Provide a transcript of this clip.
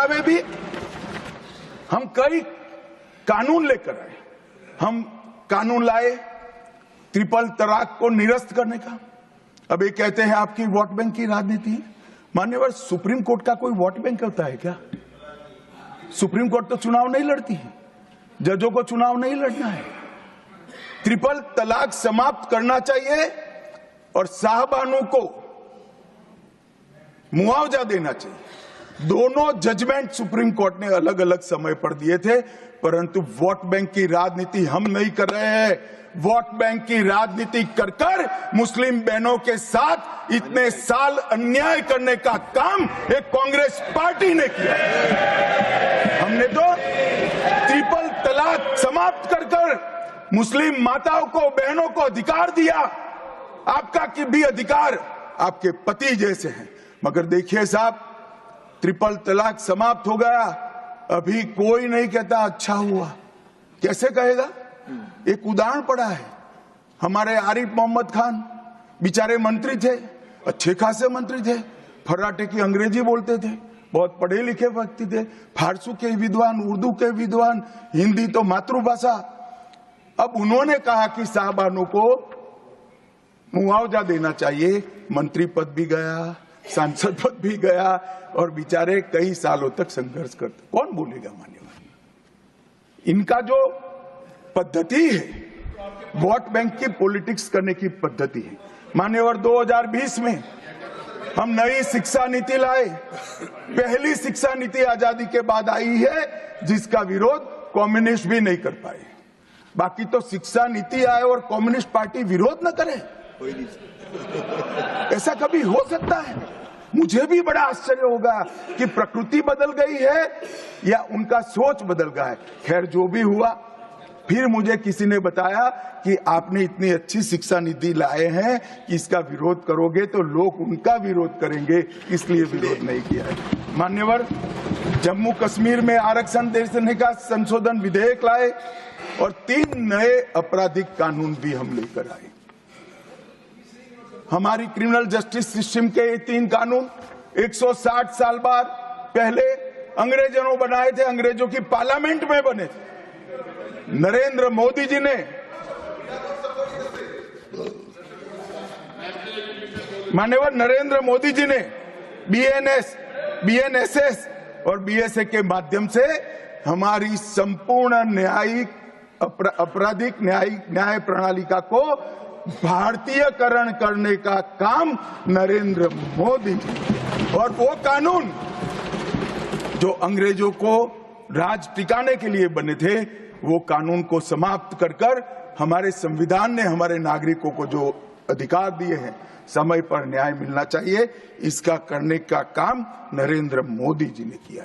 अलावे भी हम कई कानून लेकर आए। हम कानून लाए ट्रिपल तलाक को निरस्त करने का। अब ये कहते हैं आपकी वोट बैंक की राजनीति है। मान्यवर, सुप्रीम कोर्ट का कोई वोट बैंक होता है क्या? सुप्रीम कोर्ट तो चुनाव नहीं लड़ती है, जजों को चुनाव नहीं लड़ना है। ट्रिपल तलाक समाप्त करना चाहिए और साहबानों को मुआवजा देना चाहिए। दोनों जजमेंट सुप्रीम कोर्ट ने अलग अलग समय पर दिए थे, परंतु वोट बैंक की राजनीति हम नहीं कर रहे हैं। वोट बैंक की राजनीति कर कर मुस्लिम बहनों के साथ इतने साल अन्याय करने का काम एक कांग्रेस पार्टी ने किया। हमने तो ट्रिपल तलाक समाप्त कर कर मुस्लिम माताओं को, बहनों को अधिकार दिया। आपका कि भी अधिकार आपके पति जैसे हैं। मगर देखिए साहब, ट्रिपल तलाक समाप्त हो गया, अभी कोई नहीं कहता अच्छा हुआ। कैसे कहेगा? एक उदाहरण पड़ा है, हमारे आरिफ मोहम्मद खान बेचारे मंत्री थे, अच्छे खासे मंत्री थे, फर्राटे की अंग्रेजी बोलते थे, बहुत पढ़े लिखे व्यक्ति थे, फारसी के विद्वान, उर्दू के विद्वान, हिंदी तो मातृभाषा। अब उन्होंने कहा कि साहबानों को मुआवजा देना चाहिए। मंत्री पद भी गया, सांसद पद भी गया और बेचारे कई सालों तक संघर्ष करते। कौन बोलेगा मान्यवर? इनका जो पद्धति है वोट बैंक की पॉलिटिक्स करने की पद्धति है। मान्यवर, 2020 में हम नई शिक्षा नीति लाए। पहली शिक्षा नीति आजादी के बाद आई है जिसका विरोध कम्युनिस्ट भी नहीं कर पाए। बाकी तो शिक्षा नीति आए और कम्युनिस्ट पार्टी विरोध न करे, ऐसा कभी हो सकता है? मुझे भी बड़ा आश्चर्य होगा कि प्रकृति बदल गई है या उनका सोच बदल गया है। खैर, जो भी हुआ, फिर मुझे किसी ने बताया कि आपने इतनी अच्छी शिक्षा नीति लाए हैं कि इसका विरोध करोगे तो लोग उनका विरोध करेंगे, इसलिए विरोध नहीं किया है। मान्यवर, जम्मू कश्मीर में आरक्षण देने का संशोधन विधेयक लाए और 3 नए आपराधिक कानून भी हम लेकर आए। हमारी क्रिमिनल जस्टिस सिस्टम के ये 3 कानून 160 साल बाद पहले अंग्रेजों ने बनाए थे, अंग्रेजों की पार्लियामेंट में बने थे। नरेंद्र मोदी जी ने, माननीय नरेंद्र मोदी जी ने बीएनएसएस और बीएसए के माध्यम से हमारी संपूर्ण न्यायिक आपराधिक न्याय प्रणालिका को भारतीयकरण करने का काम नरेंद्र मोदी जी। और वो कानून जो अंग्रेजों को राज टिकाने के लिए बने थे, वो कानून को समाप्त कर कर हमारे संविधान ने हमारे नागरिकों को जो अधिकार दिए हैं, समय पर न्याय मिलना चाहिए, इसका करने का काम नरेंद्र मोदी जी ने किया।